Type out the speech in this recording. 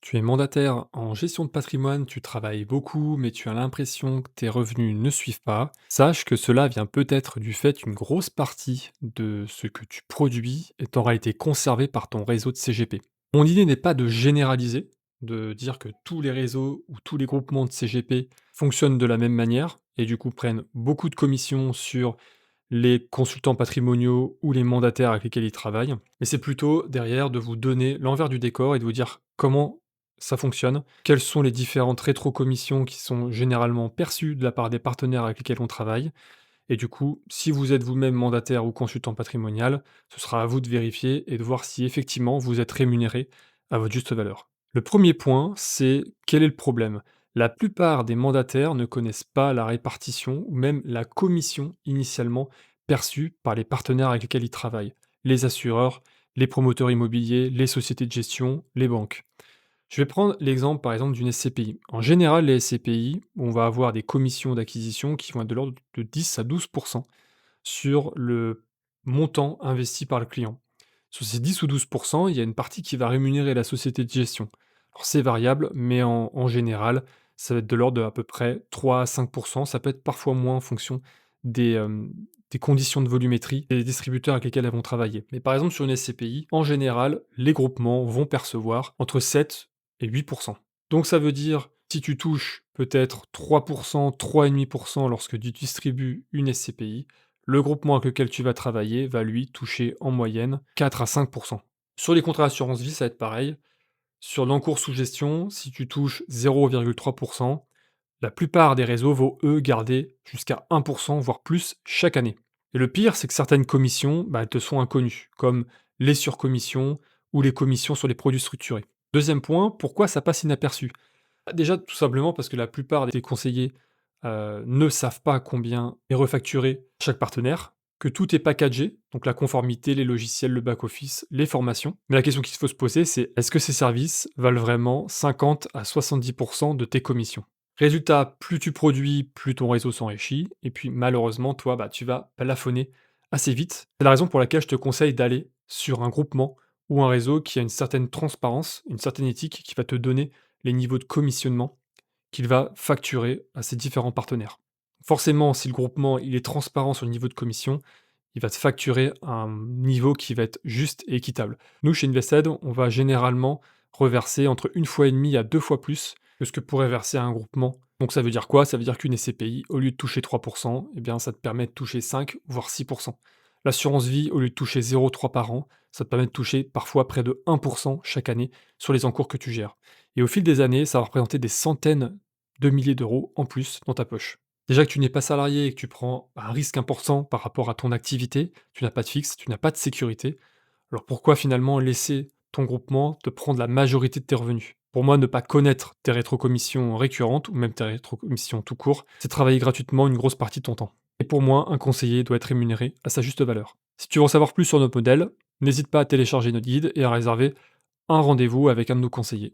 Tu es mandataire en gestion de patrimoine, tu travailles beaucoup, mais tu as l'impression que tes revenus ne suivent pas. Sache que cela vient peut-être du fait qu'une grosse partie de ce que tu produis est en réalité conservée par ton réseau de CGP. Mon idée n'est pas de généraliser, de dire que tous les réseaux ou tous les groupements de CGP fonctionnent de la même manière et du coup prennent beaucoup de commissions sur les consultants patrimoniaux ou les mandataires avec lesquels ils travaillent, mais c'est plutôt derrière de vous donner l'envers du décor et de vous dire comment ça fonctionne, quelles sont les différentes rétrocommissions qui sont généralement perçues de la part des partenaires avec lesquels on travaille. Et du coup, si vous êtes vous-même mandataire ou consultant patrimonial, ce sera à vous de vérifier et de voir si effectivement vous êtes rémunéré à votre juste valeur. Le premier point, c'est quel est le problème? La plupart des mandataires ne connaissent pas la répartition ou même la commission initialement perçue par les partenaires avec lesquels ils travaillent. Les assureurs, les promoteurs immobiliers, les sociétés de gestion, les banques. Je vais prendre l'exemple, par exemple, d'une SCPI. En général, les SCPI, on va avoir des commissions d'acquisition qui vont être de l'ordre de 10 à 12 sur le montant investi par le client. Sur ces 10 ou 12 il y a une partie qui va rémunérer la société de gestion. Alors c'est variable, mais en général, ça va être de l'ordre de à peu près 3 à 5. Ça peut être parfois moins en fonction des conditions de volumétrie et des distributeurs avec lesquels elles vont travailler. Mais par exemple, sur une SCPI, en général, les groupements vont percevoir entre 7 et 8. Donc ça veut dire, si tu touches peut-être 3, 3,5 lorsque tu distribues une SCPI, le groupement avec lequel tu vas travailler va lui toucher en moyenne 4 à 5. Sur les contrats assurance vie, ça va être pareil. Sur l'encours sous gestion, si tu touches 0,3%, la plupart des réseaux vont, eux, garder jusqu'à 1%, voire plus, chaque année. Et le pire, c'est que certaines commissions, elles te sont inconnues, comme les surcommissions ou les commissions sur les produits structurés. Deuxième point, pourquoi ça passe inaperçu? Déjà, tout simplement parce que la plupart des conseillers, ne savent pas combien est refacturé chaque partenaire, que tout est packagé, donc la conformité, les logiciels, le back office, les formations. Mais la question qu'il faut se poser, c'est: est-ce que ces services valent vraiment 50 à 70 de tes commissions? Résultat, plus tu produis, plus ton réseau s'enrichit et puis malheureusement, toi, tu vas plafonner assez vite. C'est la raison pour laquelle je te conseille d'aller sur un groupement ou un réseau qui a une certaine transparence, une certaine éthique, qui va te donner les niveaux de commissionnement qu'il va facturer à ses différents partenaires. Forcément, si le groupement il est transparent sur le niveau de commission, il va te facturer un niveau qui va être juste et équitable. Nous, chez Invested, on va généralement reverser entre une fois et demie à 2 fois plus que ce que pourrait verser un groupement. Donc ça veut dire quoi? Ça veut dire qu'une SCPI, au lieu de toucher 3, eh bien ça te permet de toucher 5 voire 6. L'assurance vie, au lieu de toucher 0,3 par an, ça te permet de toucher parfois près de 1 chaque année sur les encours que tu gères. Et au fil des années, ça va représenter des centaines de milliers d'euros en plus dans ta poche. Déjà que tu n'es pas salarié et que tu prends un risque important par rapport à ton activité, tu n'as pas de fixe, tu n'as pas de sécurité. Alors pourquoi finalement laisser ton groupement te prendre la majorité de tes revenus? Pour moi, ne pas connaître tes rétrocommissions récurrentes ou même tes rétrocommissions tout court, c'est travailler gratuitement une grosse partie de ton temps. Et pour moi, un conseiller doit être rémunéré à sa juste valeur. Si tu veux en savoir plus sur notre modèle, n'hésite pas à télécharger notre guide et à réserver un rendez-vous avec un de nos conseillers.